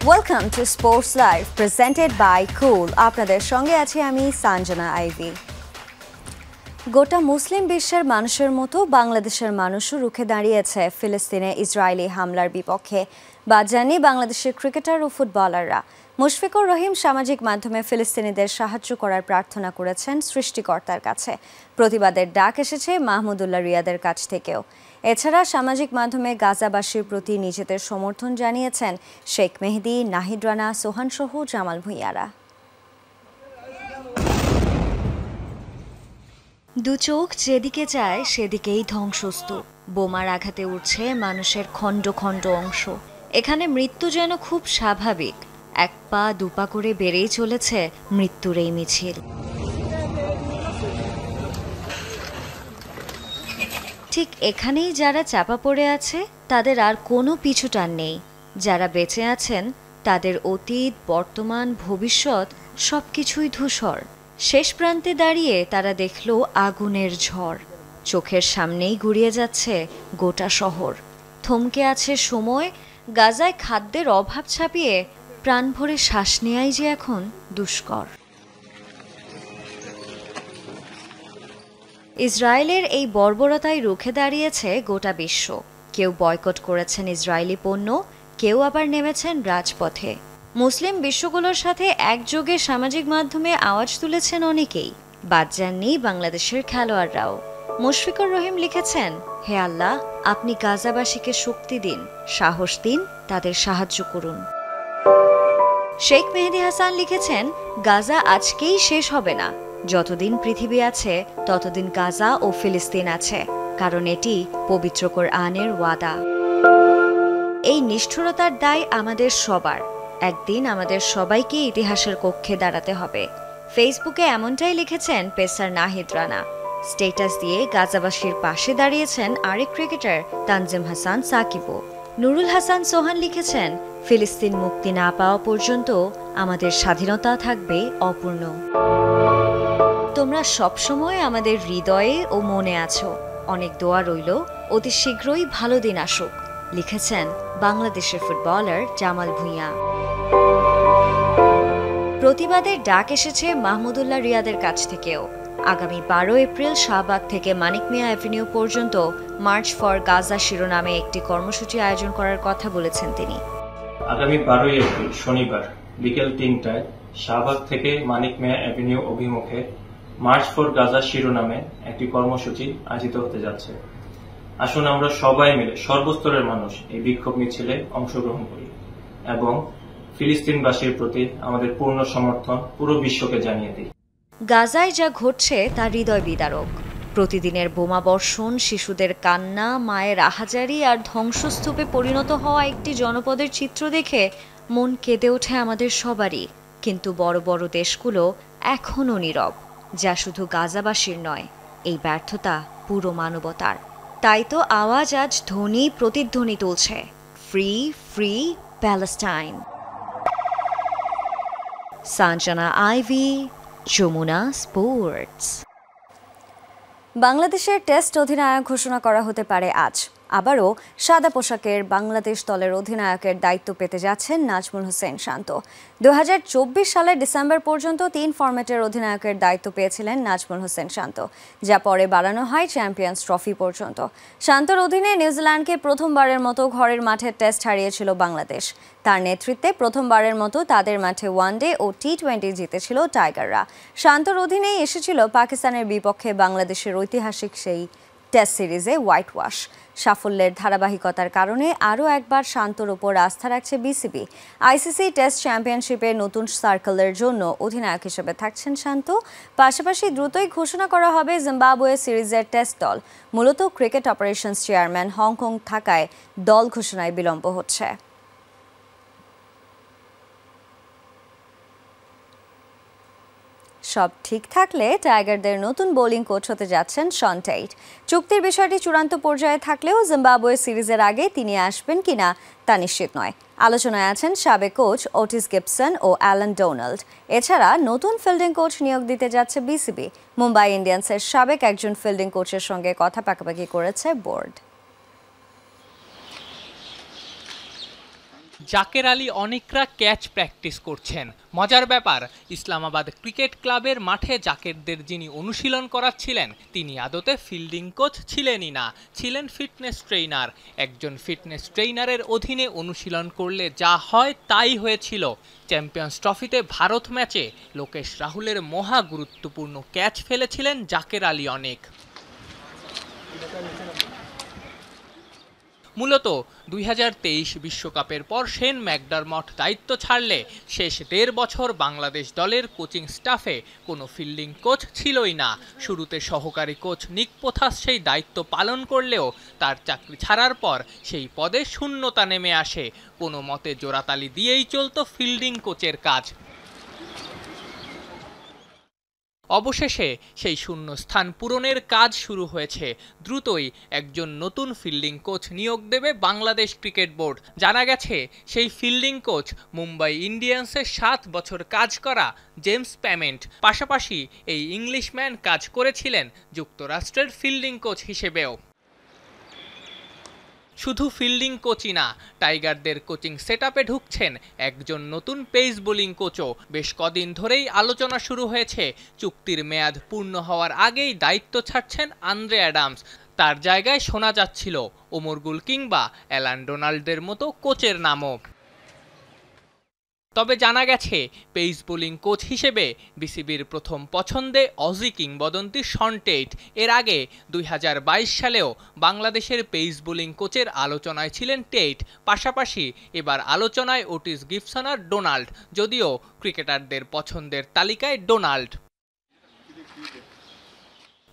Welcome to sports live presented by Cool. আপনাদের সঙ্গে আছি আমি সানজানা আইভি। গোটা মুসলিম বিশ্বের মানুষের মতো বাংলাদেশের মানুষও রুখে দাঁড়িয়েছে ফিলিস্তিনে ইসরায়েলি হামলার বিপক্ষে। বাদ যাননি বাংলাদেশের ক্রিকেটার ও ফুটবলাররা। মুশফিকুর রহিম সামাজিক মাধ্যমে ফিলিস্তিনিদের সাহায্য করার প্রার্থনা করেছেন সৃষ্টিকর্তার কাছে। প্রতিবাদের ডাক এসেছে মাহমুদুল্লাহ রিয়াদের কাছ থেকেও। এছাড়া সামাজিক মাধ্যমে গাজাবাসীর প্রতি নিজেদের সমর্থন জানিয়েছেন শেখ মেহেদী, নাহিদ রানা, সোহান সহ জামাল ভূঁইয়ারা। দু চোখ যেদিকে যায় সেদিকেই ধ্বংসস্তূপ। বোমার আঘাতে উঠছে মানুষের খণ্ড খণ্ড অংশ। এখানে মৃত্যু যেন খুব স্বাভাবিক। এক পা দুপা করে বেড়েই চলেছে মৃত্যুর এই মিছিল। ঠিক এখানেই যারা চাপা পড়ে আছে তাদের আর কোনো পিছুটান নেই। যারা বেঁচে আছেন তাদের অতীত, বর্তমান, ভবিষ্যৎ সবকিছুই ধূসর। শেষ প্রান্তে দাঁড়িয়ে তারা দেখল আগুনের ঝড়। চোখের সামনেই গুড়িয়ে যাচ্ছে গোটা শহর। থমকে আছে সময়। গাজায় খাদ্যের অভাব ছাপিয়ে প্রাণ ভরে শ্বাস নেয়াই যে এখন দুষ্কর। ইসরায়েলের এই বর্বরতায় রুখে দাঁড়িয়েছে গোটা বিশ্ব। কেউ বয়কট করেছেন ইসরায়েলি পণ্য, কেউ আবার নেমেছেন রাজপথে। মুসলিম বিশ্বগুলোর সাথে একযোগে সামাজিক মাধ্যমে আওয়াজ তুলেছেন অনেকেই। বাদ যাননি বাংলাদেশের খেলোয়াড়রাও। মুশফিকুর রহিম লিখেছেন, হে আল্লাহ, আপনি গাজাবাসীকে শক্তি দিন, সাহস দিন, তাদের সাহায্য করুন। শেখ মেহেদী হাসান লিখেছেন, গাজা আজকেই শেষ হবে না। যতদিন পৃথিবী আছে ততদিন গাজা ও ফিলিস্তিন আছে, কারণ এটি পবিত্র কোরআনের ওয়াদা। এই নিষ্ঠুরতার দায় আমাদের সবার। একদিন আমাদের সবাইকে ইতিহাসের কক্ষে দাঁড়াতে হবে। ফেসবুকে এমনটাই লিখেছেন পেসার নাহিদ রানা। স্ট্যাটাস দিয়ে গাজাবাসীর পাশে দাঁড়িয়েছেন আরেক ক্রিকেটার তানজিম হাসান সাকিবও। নুরুল হাসান সোহান লিখেছেন, ফিলিস্তিন মুক্তি না পাওয়া পর্যন্ত আমাদের স্বাধীনতা থাকবে অপূর্ণ। তোমরা সবসময় আমাদের হৃদয়ে ও মনে আছো। অনেক দোয়া রইল, অতি শীঘ্রই ভালো দিন আসুক, লিখেছেন বাংলাদেশের ফুটবলার জামাল ভূঁইয়া। প্রতিবাদের ডাক এসেছে মাহমুদুল্লাহ রিয়াদের কাছ থেকেও। আগামী 12 এপ্রিল শাহবাগ থেকে মানিক মিয়া অ্যাভিনিউ পর্যন্ত মার্চ ফর গাজা শিরোনামে একটি কর্মসূচি আয়োজন করার কথা বলেছেন তিনি। আগামী 12 এপ্রিল শনিবার বিকেল 3টায় শাহবাগ থেকে মানিক মিয়া অ্যাভিনিউ অভিমুখে মার্চ ফর গাজা শিরোনামে একটি কর্মসূচি আয়োজিত হতে যাচ্ছে। আসুন আমরা সবাই মিলে সর্বস্তরের মানুষ এই বিক্ষোভ মিছিলে অংশগ্রহণ করি এবং ফিলিস্তিনবাসীর প্রতি আমাদের পূর্ণ সমর্থন পুরো বিশ্বকে জানিয়ে দিই। গাজায় যা ঘটছে তা হৃদয় বিদারক। প্রতিদিনের বোমাবর্ষণ, শিশুদের কান্না, মায়ের আহাজারি আর ধ্বংসস্তূপে পরিণত হওয়া একটি জনপদের চিত্র দেখে মন কেঁদে ওঠে আমাদের সবারই। কিন্তু বড় বড় দেশগুলো এখনও নীরব। যা শুধু গাজাবাসীর নয়, এই ব্যর্থতা পুরো মানবতার। তাই তো আওয়াজ আজ ধ্বনি প্রতিধ্বনি তুলছে, free free Palestine. Sanjana Ivy, Jamuna sports. বাংলাদেশের টেস্ট অধিনায়ক ঘোষণা করা হতে পারে আজ। আবারও সাদা পোশাকের বাংলাদেশ দলের অধিনায়কের দায়িত্ব পেতে যাচ্ছেন নাজমুল হোসেন শান্ত। 2024 সালের ডিসেম্বর পর্যন্ত 3 ফরম্যাটের অধিনায়কের দায়িত্ব পেয়েছিলেন নাজমুল হোসেন শান্ত, যা পরে বাড়ানো হয় চ্যাম্পিয়ন্স ট্রফি পর্যন্ত। শান্তর অধীনে নিউজিল্যান্ডকে প্রথমবারের মতো ঘরের মাঠে টেস্ট হারিয়েছিল বাংলাদেশ। তার নেতৃত্বে প্রথমবারের মতো তাদের মাঠে ওয়ানডে ও টি20 জিতেছিল টাইগাররা। শান্তর অধীনেই এসেছিল পাকিস্তানের বিপক্ষে বাংলাদেশের ঐতিহাসিক সেই টেস্ট সিরিজে হোয়াইট ওয়াশ। সাফল্যের ধারাবাহিকতার কারণে আরও একবার শান্তর ওপর আস্থা রাখছে বিসিবি। আইসিসি টেস্ট চ্যাম্পিয়নশিপের নতুন সার্কেলের জন্য অধিনায়ক হিসেবে থাকছেন শান্ত। পাশাপাশি দ্রুতই ঘোষণা করা হবে জিম্বাবুয়ে সিরিজের টেস্ট দল। মূলত ক্রিকেট অপারেশনস চেয়ারম্যান হংকং থাকায় দল ঘোষণায় বিলম্ব হচ্ছে। সব ঠিক থাকলে টাইগারদের নতুন বোলিং কোচ হতে যাচ্ছেন শন টেইট। চুক্তির বিষয়টি চূড়ান্ত পর্যায়ে থাকলেও জিম্বাবুয়ে সিরিজের আগে তিনি আসবেন কিনা তা নিশ্চিত নয়। আলোচনায় আছেন সাবেক কোচ ওটিস গিবসন ও অ্যালান ডোনাল্ড। এছাড়া নতুন ফিল্ডিং কোচ নিয়োগ দিতে যাচ্ছে বিসিবি। মুম্বাই ইন্ডিয়ান্সের সাবেক একজন ফিল্ডিং কোচের সঙ্গে কথা পাকাপাকি করেছে বোর্ড। জাকের আলী অনেকরা ক্যাচ প্র্যাকটিস করছেন। মজার ব্যাপার, ইসলামাবাদ ক্রিকেট ক্লাবের মাঠে জাকেরদের যিনি অনুশীলন করাচ্ছিলেন তিনি আদতে ফিল্ডিং কোচ ছিলেনই না, ছিলেন ফিটনেস ট্রেইনার। একজন ফিটনেস ট্রেইনারের অধীনে অনুশীলন করলে যা হয় তাই হয়েছিল। চ্যাম্পিয়ন্স ট্রফিতে ভারত ম্যাচে লোকেশ রাহুলের মহা গুরুত্বপূর্ণ ক্যাচ ফেলেছিলেন জাকের আলী অনেক। মূলত ২০২৩ বিশ্বকাপের পর শেন ম্যাকডারমট দায়িত্ব ছাড়লে শেষ ১.৫ বছর বাংলাদেশ দলের কোচিং স্টাফে কোনো ফিল্ডিং কোচ ছিলই না। শুরুতে সহকারী কোচ নিক পোথাস সেই দায়িত্ব পালন করলেও তার চাকরি ছাড়ার পর সেই পদে শূন্যতা নেমে আসে। কোনো মতে জোড়াতালি দিয়েই চলত ফিল্ডিং কোচের কাজ। অবশেষে সেই শূন্যস্থান পূরণের কাজ শুরু হয়েছে। দ্রুতই একজন নতুন ফিল্ডিং কোচ নিয়োগ দেবে বাংলাদেশ ক্রিকেট বোর্ড। জানা গেছে সেই ফিল্ডিং কোচ মুম্বাই ইন্ডিয়ান্সে ৭ বছর কাজ করা জেমস প্যামেন্ট। পাশাপাশি এই ইংলিশম্যান কাজ করেছিলেন যুক্তরাষ্ট্রের ফিল্ডিং কোচ হিসেবেও। শুধু ফিল্ডিং কোচই না, টাইগারদের কোচিং সেটআপে ঢুকছেন একজন নতুন পেস বোলিং কোচও। বেশ কদিন ধরেই আলোচনা শুরু হয়েছে চুক্তির মেয়াদ পূর্ণ হওয়ার আগেই দায়িত্ব ছাড়ছেন আন্দ্রে অ্যাডামস। তার জায়গায় শোনা যাচ্ছিল ওমর গুল কিংবা অ্যালান ডোনাল্ডের মতো কোচের নামও। তবে জানা গেছে পেস বোলিং কোচ হিসেবে বিসিবির প্রথম পছন্দে অজি কিংবদন্তি শন টেইট। এর আগে ২০২২ সালেও বাংলাদেশের পেস বোলিং কোচের আলোচনায় ছিলেন টেইট। পাশাপাশি এবার আলোচনায় ওটিস গিবসন আর ডোনাল্ড, যদিও ক্রিকেটারদের পছন্দের তালিকায় ডোনাল্ড।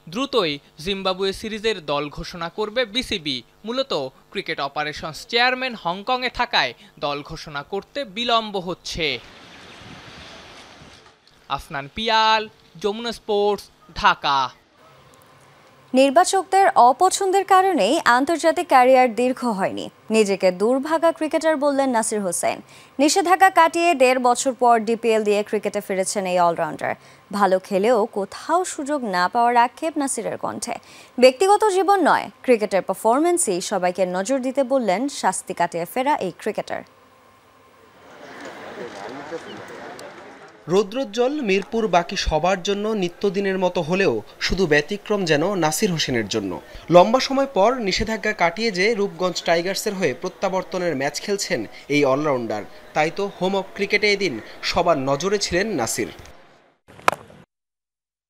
দ্রুতই জিম্বাবুয়ে সিরিজের দল ঘোষণা করবে বিসিবি। মূলত ক্রিকেট অপারেশনস চেয়ারম্যান হংকংয়ে থাকায় দল ঘোষণা করতে বিলম্ব হচ্ছে। আফনান পিয়াল, যমুনা স্পোর্টস, ঢাকা। নির্বাচকদের অপছন্দের কারণেই আন্তর্জাতিক ক্যারিয়ার দীর্ঘ হয়নি, নিজেকে দুর্ভাগা ক্রিকেটার বললেন নাসির হোসেন। নিষেধাজ্ঞা কাটিয়ে ১.৫ বছর পর ডিপিএল দিয়ে ক্রিকেটে ফিরেছেন এই অলরাউন্ডার। ভালো খেলেও কোথাও সুযোগ না পাওয়ার আক্ষেপ নাসিরের কণ্ঠে। ব্যক্তিগত জীবন নয়, ক্রিকেটের পারফরমেন্সই সবাইকে নজর দিতে বললেন শাস্তি কাটিয়ে ফেরা এই ক্রিকেটার। রৌদ্রোজ্জ্বল মিরপুর বাকি সবার জন্য নিত্যদিনের মতো হলেও শুধু ব্যতিক্রম যেন নাসির হোসেনের জন্য। লম্বা সময় পর নিষেধাজ্ঞা কাটিয়ে যে রূপগঞ্জ টাইগার্সের হয়ে প্রত্যাবর্তনের ম্যাচ খেলছেন এই অলরাউন্ডার, তাই তো হোম অফ ক্রিকেটে এদিন সবার নজরে ছিলেন নাসির।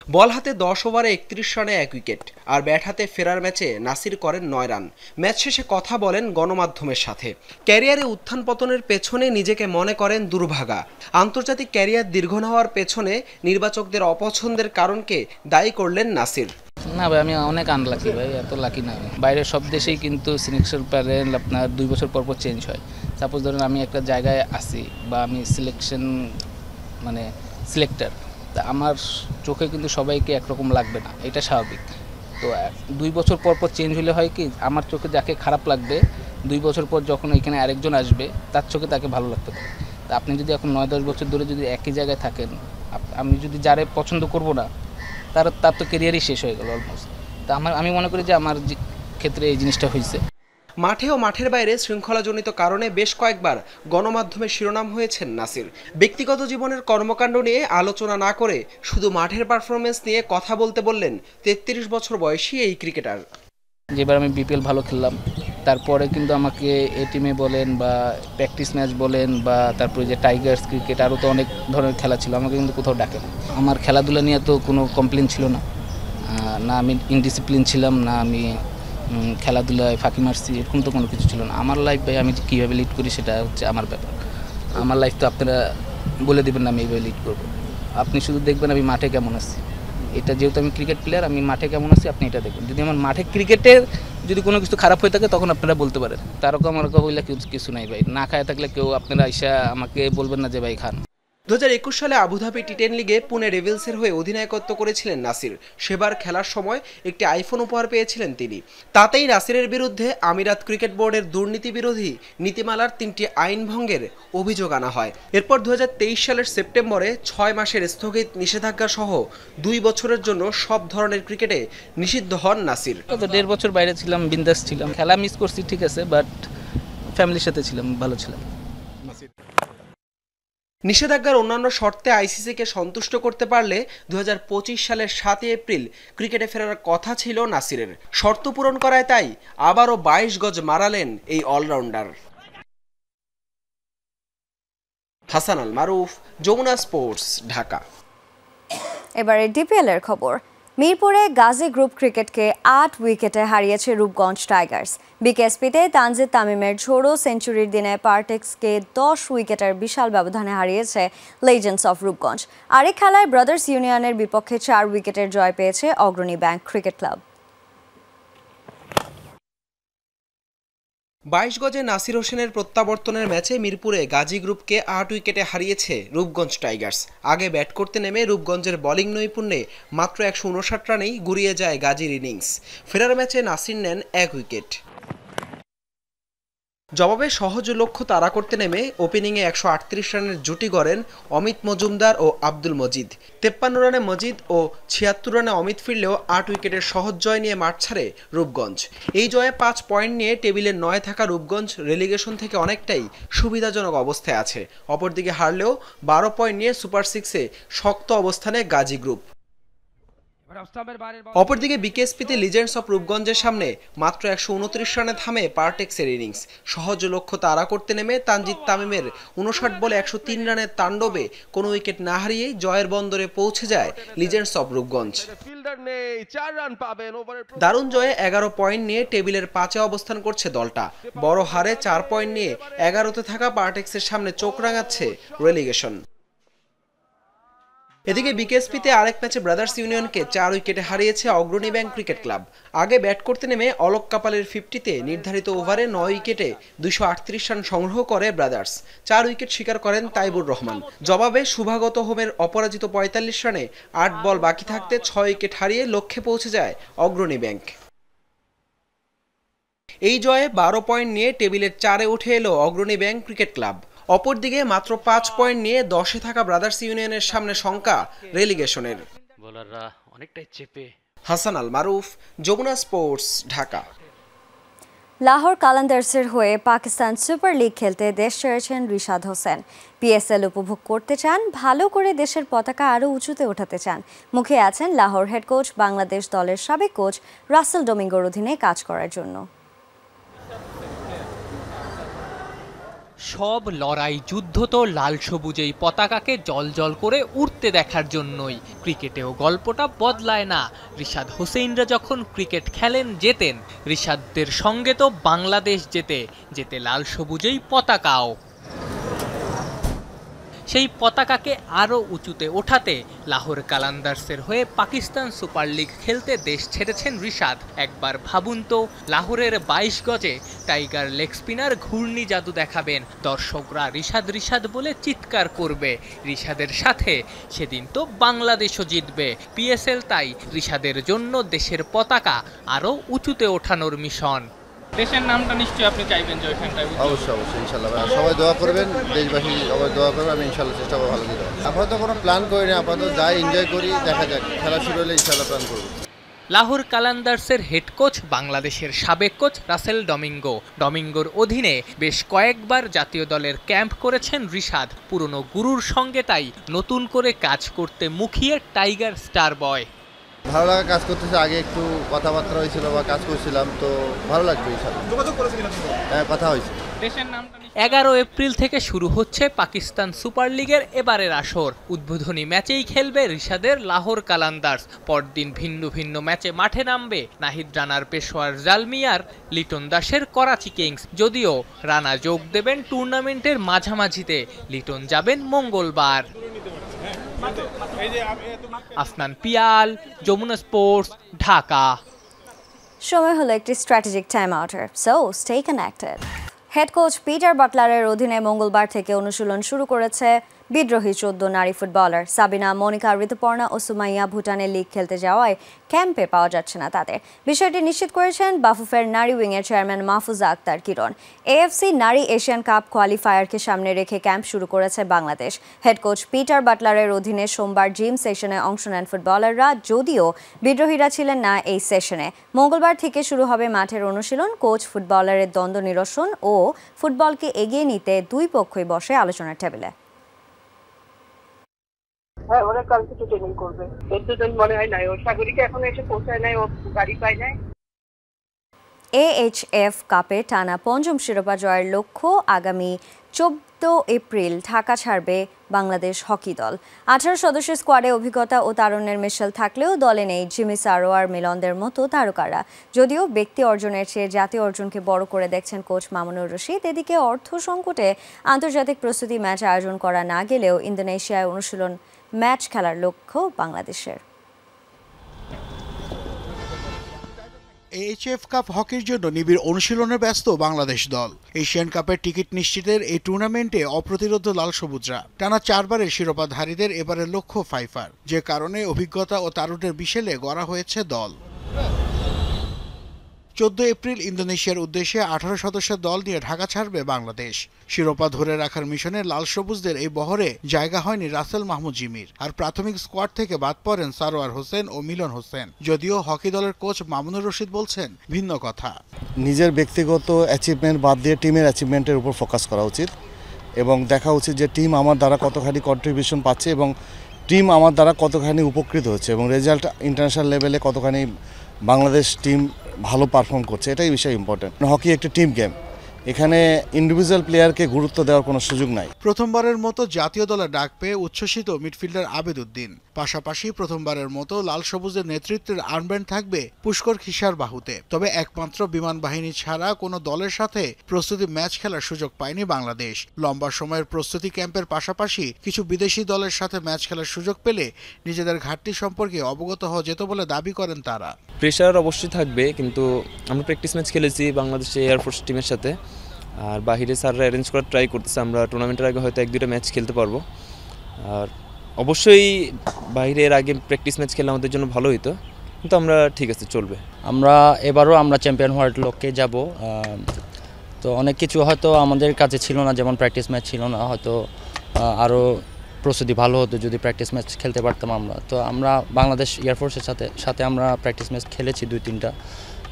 বল হাতে ১০ ওভারে ৩১ রানে ১ উইকেট, আর ব্যাট হাতে ফেরার ম্যাচে নাসির করেন ৯ রান। ম্যাচ শেষে কথা বলেন গণমাধ্যমের সাথে। ক্যারিয়ারে উত্থান পতনের পেছনে নিজেকে মনে করেন দুর্ভাগা। আন্তর্জাতিক ক্যারিয়ার দীর্ঘ না হওয়ার পেছনে নির্বাচকদের অপছন্দের কারণকে দায়ী করলেন নাসির। না ভাই, আমি অনেক আনলাকি ভাই, এত লাকি না। বাইরের সব দেশেই কিন্তু সিলেকশন প্যানেল আপনার ২ বছর পর পর চেঞ্জ হয়। সাপোজ ধরেন আমি একটা জায়গায় আসি বা আমি সিলেকশন মানে সিলেক্টর, আমার চোখে কিন্তু সবাইকে একরকম লাগবে না, এটা স্বাভাবিক। তো ২ বছর পর পর চেঞ্জ হলে হয় কি, আমার চোখে যাকে খারাপ লাগবে ২ বছর পর যখন এখানে আরেকজন আসবে তার চোখে তাকে ভালো লাগতে পারে। তা আপনি যদি এখন ৯-১০ বছর ধরে যদি একই জায়গায় থাকেন, আমি যদি যারে পছন্দ করব না তার তো ক্যারিয়ারই শেষ হয়ে গেল অলমোস্ট। তা আমি মনে করি যে আমার ক্ষেত্রে এই জিনিসটা হয়েছে। মাঠে ও মাঠের বাইরে শৃঙ্খলাজনিত কারণে বেশ কয়েকবার গণমাধ্যমে শিরোনাম হয়েছেন নাসির। ব্যক্তিগত জীবনের কর্মকাণ্ড নিয়ে আলোচনা না করে শুধু মাঠের পারফরমেন্স নিয়ে কথা বলতে বললেন ৩৩ বছর বয়সী এই ক্রিকেটার। যেবার আমি বিপিএল ভালো খেললাম, তারপরে কিন্তু আমাকে এ টিমে বলেন বা প্র্যাকটিস ম্যাচ বলেন বা তারপরে যে টাইগার্স ক্রিকেট আরও তো অনেক ধরনের খেলা ছিল, আমাকে কিন্তু কোথাও ডাকেন। আমার খেলাধুলা নিয়ে তো কোনো কমপ্লেন ছিল না, না আমি ইনডিসিপ্লিন ছিলাম, না আমি খেলাধুলায় ফাঁকি মারছি, এরকম তো কোনো কিছু ছিল না। আমার লাইফ ভাই আমি কীভাবে লিড করি সেটা হচ্ছে আমার ব্যাপার। আমার লাইফ তো আপনারা বলে দেবেন না আমি এইভাবে লিড করবো, আপনি শুধু দেখবেন আমি মাঠে কেমন আছি। এটা যেহেতু আমি ক্রিকেট প্লেয়ার, আমি মাঠে কেমন আছি আপনি এটা দেখবেন। যদি আমার মাঠে ক্রিকেটের যদি কোনো কিছু খারাপ হয়ে থাকে তখন আপনারা বলতে পারেন, তারকম আমার হইলে কিছু নাই ভাই। না খায় থাকলে কেউ আপনারা এসে আমাকে বলবেন না যে ভাই খান। ২০২১ সালে আবুধাবি টি10 লিগে পুনে ডেভিলসের হয়ে অধিনায়কত্ব করেছিলেন নাসির। সেবার খেলার সময় একটি আইফোন উপহার পেয়েছিলেন তিনি। তাতেই নাসিরের বিরুদ্ধে আমিরাত ক্রিকেট বোর্ডের দুর্নীতি বিরোধী নীতিমালার ৩টি আইন ভঙ্গের অভিযোগ আনা হয়। এরপর ২০২৩ সালের সেপ্টেম্বরে ৬ মাসের স্থগিত নিষেধাজ্ঞা সহ ২ বছরের জন্য সব ধরনের ক্রিকেটে নিষিদ্ধ হন নাসির। ১.৫ বছর বাইরে ছিলাম, বিন্দাস ছিলাম, খেলা মিস করছি ঠিক আছে, বাট ফ্যামিলির সাথে ছিলাম, ভালো ছিলাম। নিষেধাজ্ঞার অন্যান্য শর্তে আইসিসিকে সন্তুষ্ট করতে পারলে 2025 সালের 7 এপ্রিল ক্রিকেটে ফেরার কথা ছিল নাসিরের। শর্ত পূরণ করায় তাই আবারও 22 গজ মারালেন এই অলরাউন্ডার। হাসান আল মারুফ, যমুনা স্পোর্টস, ঢাকা। এবারে ডিপিএল এর খবর। মিরপুরে গাজী গ্রুপ ক্রিকেটকে 8 উইকেটে হারিয়েছে রূপগঞ্জ টাইগার্স। বিকেএসপিতে তানজিদ তামিমের ঝোড়ো সেঞ্চুরির দিনে পার্টেক্সকে 10 উইকেটের বিশাল ব্যবধানে হারিয়েছে লেজেন্ডস অফ রূপগঞ্জ। আরেক খেলায় ব্রাদার্স ইউনিয়নের বিপক্ষে 4 উইকেটের জয় পেয়েছে অগ্রণী ব্যাংক ক্রিকেট ক্লাব। 22 গজে নাসির হোসেনের প্রত্যাবর্তনের ম্যাচে মিরপুরে গাজী গ্রুপকে 8 উইকেটে হারিয়েছে রূপগঞ্জ টাইগার্স। আগে ব্যাট করতে নেমে রূপগঞ্জের বোলিং নৈপুণ্যে মাত্র 159 রানেই গুড়িয়ে যায় গাজীর ইনিংস। ফেরার ম্যাচে নাসির নেন 1 উইকেট। জবাবে সহজ লক্ষ্য তাড়া করতে নেমে ওপেনিংয়ে 138 রানের জুটি গড়েন অমিত মজুমদার ও আব্দুল মজিদ। 53 রানে মজিদ ও 76 রানে অমিত ফিরলেও 8 উইকেটের সহজ জয় নিয়ে মাঠ ছাড়ে রূপগঞ্জ। এই জয়ে 5 পয়েন্ট নিয়ে টেবিলে 9 থাকা রূপগঞ্জ রেলিগেশন থেকে অনেকটাই সুবিধাজনক অবস্থায় আছে। অপরদিকে হারলেও 12 পয়েন্ট নিয়ে সুপার 6-এ শক্ত অবস্থানে গাজী গ্রুপ। অপরদিকে বিকেএসপিতে লিজেন্ডস অফ রূপগঞ্জের সামনে মাত্র 129 রানে থামে পার্টেক্সের ইনিংস। সহজ লক্ষ্য তাড়া করতে নেমে তানজিদ তামিমের 59 বলে 103 রানের তাণ্ডবে কোনো উইকেট না হারিয়েই জয়ের বন্দরে পৌঁছে যায় লিজেন্ডস অফ রূপগঞ্জ। দারুণ জয়ে 11 পয়েন্ট নিয়ে টেবিলের 5-এ অবস্থান করছে দলটা। বড় হারে 4 পয়েন্ট নিয়ে 11তে থাকা পার্টেক্সের সামনে চোখ রাঙাচ্ছে রেলিগেশন। এদিকে বিকেএসপিতে আরেক ম্যাচে ব্রাদার্স ইউনিয়নকে 4 উইকেটে হারিয়েছে অগ্রণী ব্যাংক ক্রিকেট ক্লাব। আগে ব্যাট করতে নেমে অলোক কাপালের 50-তে নির্ধারিত ওভারে 9 উইকেটে 238 রান সংগ্রহ করে ব্রাদার্স। 4 উইকেট শিকার করেন তাইবুর রহমান। জবাবে শুভাগত হোমের অপরাজিত 45 রানে 8 বল বাকি থাকতে 6 উইকেট হারিয়ে লক্ষ্যে পৌঁছে যায় অগ্রণী ব্যাংক। এই জয়ে 12 পয়েন্ট নিয়ে টেবিলের 4-এ উঠে এলো অগ্রণী ব্যাংক ক্রিকেট ক্লাব। অপরদিকে মাত্র 5 পয়েন্ট নিয়ে 10-এ থাকা ব্রাদার্স ইউনিয়নের সামনে শঙ্কা রেলিগেশনের। বোলাররা অনেকটাই চেপে। হাসান আল মারুফ, যমুনা স্পোর্টস, ঢাকা। লাহোর কালান্দার্সের হয়ে পাকিস্তান সুপার লিগ খেলতে দেশ ছেড়েছেন রিশাদ হোসেন। পিএসএল উপভোগ করতে চান, ভালো করে দেশের পতাকা আরও উঁচুতে ওঠাতে চান। মুখে আছেন লাহোর হেড কোচ বাংলাদেশ দলের সাবেক কোচ রাসেল ডোমিঙ্গোর অধীনে কাজ করার জন্য। সব লড়াই যুদ্ধ তো লাল সবুজেই পতাকাকে জলজল করে উড়তে দেখার জন্যই। ক্রিকেটেও গল্পটা বদলায় না। রিশাদ হোসেইনরা যখন ক্রিকেট খেলেন জেতেন, রিশাদদের সঙ্গে তো বাংলাদেশ যেতে লাল সবুজেই পতাকাও। সেই পতাকাকে আরও উঁচুতে ওঠাতে লাহোর কালান্দার্সের হয়ে পাকিস্তান সুপার লিগ খেলতে দেশ ছেড়েছেন রিশাদ। একবার ভাবুন তো, লাহোরের 22 গজে টাইগার লেগ স্পিনার ঘূর্ণি জাদু দেখাবেন, দর্শকরা রিশাদ রিশাদ বলে চিৎকার করবে। রিশাদের সাথে সেদিন তো বাংলাদেশও জিতবে। পিএসএল তাই রিশাদের জন্য দেশের পতাকা আরও উঁচুতে ওঠানোর মিশন। দেশের নামটা নিশ্চয়ই আপনি চাইবেন যে ওইখানটায়। অবশ্যই ইনশাল্লাহ সবাই দোয়া করবেন, দেশবাসী সবাই দোয়া করবেন, আমি ইনশাল্লাহ চেষ্টা করবো ভালো দিতে। আপাতত কোনো প্ল্যান করি না, আপাতত যাই এনজয় করি, দেখা যাক খেলা শুরু হলে ইনশাল্লাহ প্ল্যান করবো। লাহোর কালান্দার্সের হেড কোচ বাংলাদেশের সাবেক কোচ রাসেল ডমিঙ্গোর অধীনে বেশ কয়েকবার জাতীয় দলের ক্যাম্প করেছেন রিশাদ। পুরনো গুরুর সঙ্গে তাই নতুন করে কাজ করতে মুখিয়ে টাইগার স্টার বয়। ভালো লাগা কাজ করতেছে। আগে একটু কথাবার্তা হয়েছিল বা কাজ করছিলাম, তো ভালো লাগবে ইনশাল্লাহ। কথা হয়েছে। 11 এপ্রিল থেকে শুরু হচ্ছে পাকিস্তান সুপার লিগের এবারের আসর। উদ্বোধনী ম্যাচেই খেলবে রিশাদের লাহোর কালান্দার্স। পরদিন ভিন্ন ভিন্ন ম্যাচে মাঠে নামবে নাহিদ রানার পেশোয়ার জালমিয়ার, লিটন দাসের করাচি কিংস। যদিও রানা যোগ দেবেন টুর্নামেন্টের মাঝামাঝিতে, লিটন যাবেন মঙ্গলবার। আফনান পিয়াল, যমুনা স্পোর্টস, ঢাকা। সময় হলো একটি স্ট্র্যাটেজিক টাইম আউটের, so stay connected. Head coach Peter বাটলারের অধীনে মঙ্গলবার থেকে অনুশীলন শুরু করেছে বিদ্রোহী 14 নারী ফুটবলার। সাবিনা, মনিকা, ঋতুপর্ণা ও সুমাইয়া ভুটানে লিগ খেলতে যাওয়ায় ক্যাম্পে পাওয়া যাচ্ছে না তাদের। বিষয়টি নিশ্চিত করেছেন বাফুফের নারী উইংয়ের চেয়ারম্যান মাহফুজা আক্তার কিরণ। এএফসি নারী এশিয়ান কাপ কোয়ালিফায়ারকে সামনে রেখে ক্যাম্প শুরু করেছে বাংলাদেশ। হেড কোচ পিটার বাটলারের অধীনে সোমবার জিম সেশনে অংশ নেন ফুটবলাররা, যদিও বিদ্রোহীরা ছিলেন না এই সেশনে। মঙ্গলবার থেকে শুরু হবে মাঠের অনুশীলন। কোচ ফুটবলারের দ্বন্দ্ব নিরসন ও ফুটবলকে এগিয়ে নিতে দুই পক্ষই বসে আলোচনার টেবিলে। হ্যাঁ, ওরা কাল থেকে ট্রেনিং করবে। 14 জন মনে হয় নাই, ওর সাগরিকা এখনো এসে পৌঁছায় নাই, ও গাড়ি পায় নাই। AHF কাপে টানা পঞ্চম শিরোপা জয়ের লক্ষ্য আগামী 14 এপ্রিল ঢাকা ছাড়বে বাংলাদেশ হকি দল। 18 সদস্যের স্কোয়াডে অভিজ্ঞতা ও তারুণ্যের মিশেল থাকলেও দলে নেই জিমি সারোয়ার, মিলনদের মতো তারকারা। যদিও ব্যক্তি অর্জনের চেয়ে জাতীয় অর্জনকে বড় করে দেখছেন কোচ মামুনুর রশিদ। এদিকে অর্থ সংকটে আন্তর্জাতিক প্রস্তুতি ম্যাচ আয়োজন করা না গেলেও ইন্দোনেশিয়ায় অনুশীলন ম্যাচ খেলার লক্ষ্য বাংলাদেশের। AHF কাপ হকির জন্য নিবিড় অনুশীলনে ব্যস্ত বাংলাদেশ দল। এশিয়ান কাপের টিকিট নিশ্চিতের এই টুর্নামেন্টে অপ্রতিরোধ লাল সবুজরা। টানা 4 বারের শিরোপাধারীদের এবারের লক্ষ্য ফাইফার, যে কারণে অভিজ্ঞতা ও তারুণ্যের বিশেলে গড়া হয়েছে দল। 14 এপ্রিল ইন্দোনেশিয়ার উদ্দেশ্যে 18 সদস্যের দল নিয়ে ঢাকা ছাড়বে বাংলাদেশ। শিরোপা ধরে রাখার মিশনে লাল সবুজদের এই বহরে জায়গা হয়নি রাসেল মাহমুদ জিমির, আর প্রাথমিক স্কোয়াড থেকে বাদ পড়েন সারোয়ার হোসেন ও মিলন হোসেন। যদিও হকি দলের কোচ মামুনুর রশিদ বলছেন ভিন্ন কথা। নিজের ব্যক্তিগত অ্যাচিভমেন্ট বাদ দিয়ে টিমের অ্যাচিভমেন্টের উপর ফোকাস করা উচিত এবং দেখা উচিত যে টিম আমার দ্বারা কতখানি কন্ট্রিবিউশন পাচ্ছে এবং টিম আমার দ্বারা কতখানি উপকৃত হচ্ছে এবং রেজাল্ট ইন্টারন্যাশনাল লেভেলে কতখানি বাংলাদেশ টিম ভালো পারফর্ম করছে, এটাই বিষয় ইম্পর্টেন্ট। হকি একটি টিম গেম, এখানে ইন্ডিভিজুয়াল প্লেয়ারকে গুরুত্ব দেওয়ার কোনো সুযোগ নাই। প্রথমবারের মতো জাতীয় দলে ডাক পেয়ে উচ্ছ্বসিত মিডফিল্ডার আবেদ উদ্দিন। পাশাপাশি প্রথমবারের মতো লাল সবুজের নেতৃত্বের আর্মব্যান্ড থাকবে পুষ্কর খিসার বাহুতে। তবে একমাত্র বিমান বাহিনী ছাড়া কোনো দলের সাথে প্রস্তুতি ম্যাচ খেলার সুযোগ পায়নি বাংলাদেশ। লম্বা সময়ের প্রস্তুতি ক্যাম্পের পাশাপাশি কিছু বিদেশি দলের সাথে ম্যাচ খেলার সুযোগ পেলে নিজেদের ঘাটতি সম্পর্কে অবগত হওয়া যেত বলে দাবি করেন তারা। প্রেশার অবশ্যই থাকবে, কিন্তু আমরা প্র্যাকটিস ম্যাচ খেলেছি বাংলাদেশে এয়ারফোর্স টিমের সাথে, আর বাহিরে স্যাররা অ্যারেঞ্জ করার ট্রাই করতেছে। আমরা টুর্নামেন্টের আগে হয়তো 1-2টা ম্যাচ খেলতে পারবো, আর অবশ্যই বাইরের আগে প্র্যাকটিস ম্যাচ খেলে আমাদের জন্য ভালো হতো, কিন্তু আমরা ঠিক আছে, চলবে। আমরা এবারও আমরা চ্যাম্পিয়ন হওয়ার লক্ষ্যে যাব। তো অনেক কিছু হয়তো আমাদের কাছে ছিল না, যেমন প্র্যাকটিস ম্যাচ ছিল না, হয়তো আরও প্রস্তুতি ভালো হতো যদি প্র্যাকটিস ম্যাচ খেলতে পারতাম আমরা। তো আমরা বাংলাদেশ এয়ারফোর্সের সাথে আমরা প্র্যাকটিস ম্যাচ খেলেছি 2-3টা।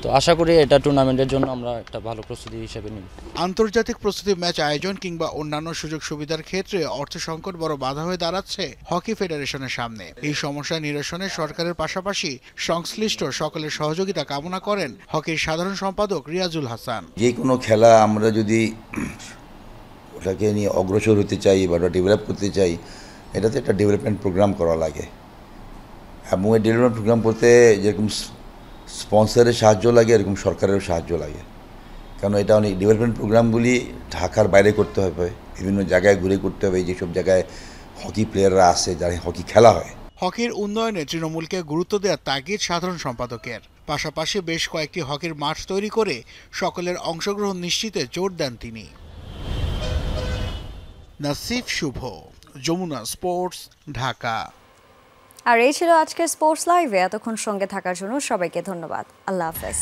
তো আশা করি এটা টুর্নামেন্টের জন্য আমরা একটা ভালো প্রস্তুতি হিসেবে নিব। আন্তর্জাতিক প্রস্তুতি ম্যাচ আয়োজন কিংবা অন্যান্য সুযোগ সুবিধার ক্ষেত্রে অর্থ সংকট বড় বাধা হয়ে দাঁড়াচ্ছে হকি ফেডারেশনের সামনে। এই সমস্যা নিরসনে সরকারের পাশাপাশি সংশ্লিষ্ট সকলের সহযোগিতা কামনা করেন হকির সাধারণ সম্পাদক রিয়াজুল হাসান। যে কোনো খেলা আমরা যদি ওটাকে নিয়ে অগ্রসর হতে চাই বা ওটা ডেভেলপ করতে চাই, এটাতে একটা ডেভেলপমেন্ট প্রোগ্রাম করা লাগে এবং এই ডেভেলপমেন্ট প্রোগ্রাম করতে যেরকম স্পন্সরের সাহায্য লাগে এরকম সরকারেরও সাহায্য লাগে, কারণ এটা অনেক ডেভেলপমেন্ট প্রোগ্রামগুলি ঢাকার বাইরে করতে হবে, বিভিন্ন জায়গায় ঘুরে করতে হবে, যেসব জায়গায় হকি প্লেয়াররা আসে, যারা হকি খেলা হয়। হকির উন্নয়নে তৃণমূলকে গুরুত্ব দেওয়ার তাগিদ সাধারণ সম্পাদকের। পাশাপাশি বেশ কয়েকটি হকির মাঠ তৈরি করে সকলের অংশগ্রহণ নিশ্চিতে জোর দেন তিনি। নাসিফ শুভ, যমুনা স্পোর্টস, ঢাকা। আর এই ছিল আজকের স্পোর্টস লাইভে। এতক্ষণ সঙ্গে থাকার জন্য সবাইকে ধন্যবাদ। আল্লাহ হাফেজ।